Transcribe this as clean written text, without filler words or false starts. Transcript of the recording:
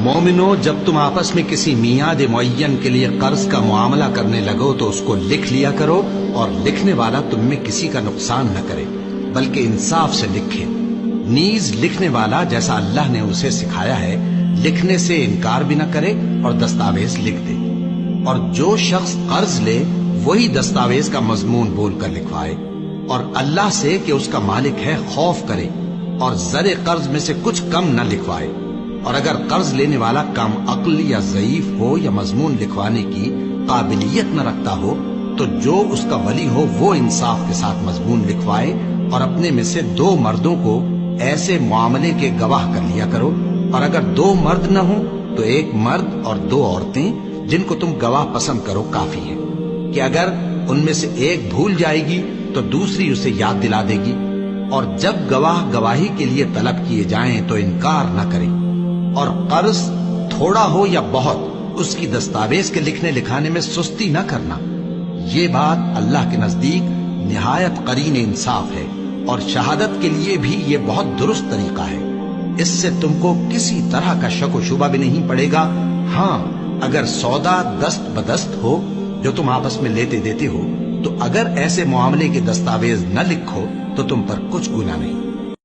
مومنو، جب تم آپس میں کسی میعاد معین کے لیے قرض کا معاملہ کرنے لگو تو اس کو لکھ لیا کرو، اور لکھنے والا تم میں کسی کا نقصان نہ کرے بلکہ انصاف سے لکھے۔ نیز لکھنے والا جیسا اللہ نے اسے سکھایا ہے لکھنے سے انکار بھی نہ کرے اور دستاویز لکھ دے، اور جو شخص قرض لے وہی دستاویز کا مضمون بول کر لکھوائے، اور اللہ سے کہ اس کا مالک ہے خوف کرے، اور زر قرض میں سے کچھ کم نہ لکھوائے۔ اور اگر قرض لینے والا کم عقل یا ضعیف ہو یا مضمون لکھوانے کی قابلیت نہ رکھتا ہو تو جو اس کا ولی ہو وہ انصاف کے ساتھ مضمون لکھوائے، اور اپنے میں سے 2 مردوں کو ایسے معاملے کے گواہ کر لیا کرو، اور اگر 2 مرد نہ ہوں تو 1 مرد اور 2 عورتیں جن کو تم گواہ پسند کرو کافی ہے، کہ اگر ان میں سے ایک بھول جائے گی تو دوسری اسے یاد دلا دے گی۔ اور جب گواہ گواہی کے لیے طلب کیے جائیں تو انکار نہ کریں، اور قرض تھوڑا ہو یا بہت اس کی دستاویز کے لکھنے لکھانے میں سستی نہ کرنا۔ یہ بات اللہ کے نزدیک نہایت قرین انصاف ہے، اور شہادت کے لیے بھی یہ بہت درست طریقہ ہے۔ اس سے تم کو کسی طرح کا شک و شبہ بھی نہیں پڑے گا۔ ہاں، اگر سودا دست بدست ہو جو تم آپس میں لیتے دیتے ہو تو اگر ایسے معاملے کے دستاویز نہ لکھو تو تم پر کچھ گناہ نہیں۔